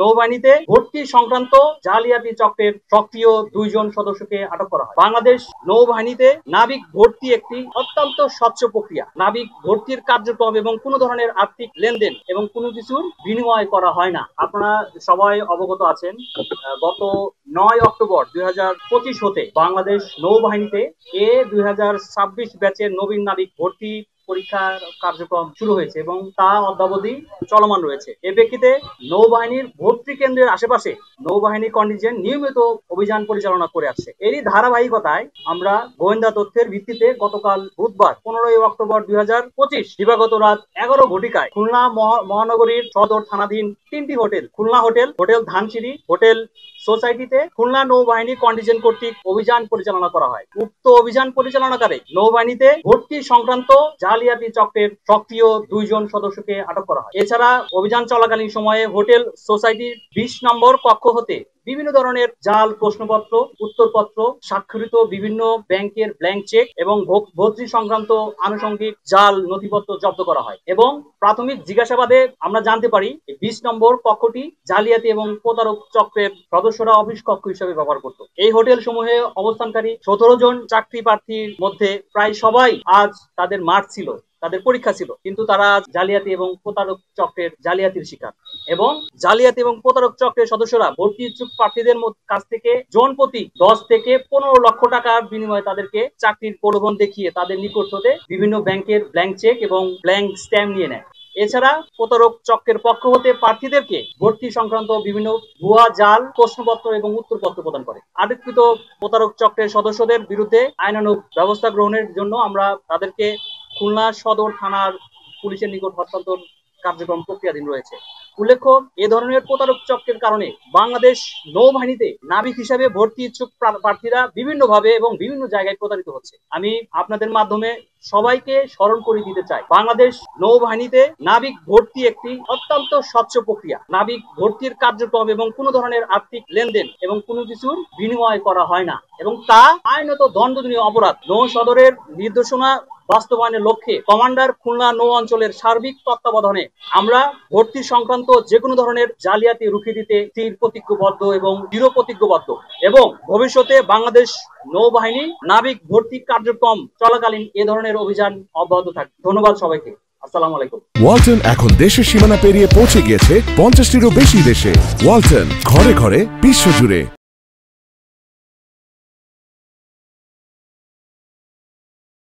নৌবাহিনীতে ভর্তি সংক্রান্ত জালিয়াতি চক্রের সক্রিয় 2 জন সদস্যকে আটক করা হয়। বাংলাদেশ নৌবাহিনীতে নাবিক ভর্তি একটি অত্যন্ত স্বচ্ছ প্রক্রিয়া। নাবিক ভর্তির কার্যক্রম এবং কোনো ধরনের আর্থিক লেনদেন এবং কোনো কিছুর বিনিময় করা হয় না। আপনারা সবাই অবগত আছেন, গত 9 অক্টোবর 2025 হতে বাংলাদেশ নৌবাহিনীতে 2026 ব্যাচের নবীন নাবিক ভর্তি পরীক্ষার কার্যক্রম শুরু হয়েছে এবং তা অদ্যাবধি চলমান রয়েছে। এ প্রেক্ষিতে নৌবাহিনীর ভর্তি কেন্দ্রের আশেপাশে নৌবাহিনী কন্টিনজেন্ট নিয়মিত অভিযান পরিচালনা করে আসছে। এরই ধারাবাহিকতায় আমরা গোয়েন্দা তথ্যের ভিত্তিতে গতকাল বুধবার 15 অক্টোবর 2025 দিবাগত রাত 11 ঘটিকায় খুলনা মহানগরীর সদর থানাধীন 3টি hotel, Khulna hotel, hotel Dhansiri, hotel সোসাইটিতে খুলনা নৌবাহিনী কন্টিনজেন্ট কর্তৃক অভিযান পরিচালনা করা হয়। উক্ত অভিযান পরিচালনাকালে নৌবাহিনীতে ভর্তি সংক্রান্ত জালিয়াতি চক্রের সক্রিয় 2 জন সদস্যকে আটক করা হয়। এছাড়া অভিযান চলাকালীন সময়ে হোটেল সোসাইটির 20 নম্বর কক্ষ হতে বিভিন্ন ধরনের জাল প্রশ্নপত্র, উত্তরপত্র, স্বাক্ষরিত বিভিন্ন ব্যাংকের ব্ল্যাঙ্ক চেক এবং ভর্তি সংক্রান্ত আনুষঙ্গিক জাল নথিপত্র জব্দ করা হয় এবং প্রাথমিক জিজ্ঞাসাবাদে আমরা জানতে পারি 20 নম্বর কক্ষটি জালিয়াতি এবং প্রতারক চক্রের সদস্যরা অফিস কক্ষ হিসেবে ব্যবহার করত। এই হোটেল সমূহে অবস্থানকারী 17 জন চাকরি প্রার্থীর মধ্যে প্রায় সবাই আজ তাদের মাঠ ছিল, তাদের পরীক্ষা ছিল, কিন্তু তারা জালিয়াতি এবং প্রতারক চক্রের জালিয়াতির শিকার। এবং জালিয়াতি এবং প্রতারক চক্রের সদস্যরা ভর্তি ইচ্ছুক প্রার্থীদের কাছ থেকে জন প্রতি 10 থেকে 15 লক্ষ টাকার বিনিময়ে তাদেরকে চাকরির প্রলোভন দেখিয়ে তাদের নিকট হতে বিভিন্ন ব্যাংকের ব্ল্যাঙ্ক চেক এবং ব্ল্যাঙ্ক স্ট্যাম্প নিয়ে নেয়। এছাড়া প্রতারক চক্রের পক্ষ হতে প্রার্থীদেরকে ভর্তি সংক্রান্ত বিভিন্ন ভুয়া জাল প্রশ্নপত্র এবং উত্তরপত্র প্রদান করে। আটককৃত প্রতারক চক্রের সদস্যদের বিরুদ্ধে আইনানুগ ব্যবস্থা গ্রহণের জন্য আমরা তাদেরকে খুলনা সদর থানার পুলিশের নিকট হস্তান্তর কার্যক্রম প্রক্রিয়াধীন রয়েছে। উল্লেখ্য, এ ধরনের প্রতারক চক্রের কারণে বাংলাদেশ নৌবাহিনীতে নাবিক হিসাবে ভর্তি ইচ্ছুক প্রার্থীরা বিভিন্নভাবে এবং বিভিন্ন জায়গায় প্রতারিত হচ্ছে। আমি আপনাদের মাধ্যমে সবাইকে স্মরণ করে দিতে চাই, বাংলাদেশ নৌবাহিনীতে নাবিক ভর্তি একটি অত্যন্ত স্বচ্ছ প্রক্রিয়া। নাবিক ভর্তির কার্যক্রম এবং কোনো ধরনের আর্থিক লেনদেন এবং কোনো কিছুর বিনিময় করা হয় না এবং তা আইনত দণ্ডনীয় অপরাধ। নৌ সদরের নির্দেশনা বাস্তবায়নের লক্ষ্যে কমান্ডার খুলনা নৌ অঞ্চলের সার্বিক তত্ত্বাবধানে আমরা ভর্তি সংক্রান্ত যে কোনো ধরনের জালিয়াতি রুখে দিতে স্থির প্রতিজ্ঞবদ্ধ এবং দৃঢ় প্রতিজ্ঞবদ্ধ এবং ভবিষ্যতে বাংলাদেশ নৌবাহিনী নাবিক ভর্তি কার্যক্রম চলাকালীন এ ধরনের অভিযান অব্যাহত থাকবে। ধন্যবাদ সবাইকে। আসসালামু আলাইকুম। ওয়ালটন এখন দেশের সীমানা পেরিয়ে পৌঁছে গিয়েছে 50টিরও বেশি দেশে। ওয়ালটন, ঘরে ঘরে, বিশ্বজুড়ে।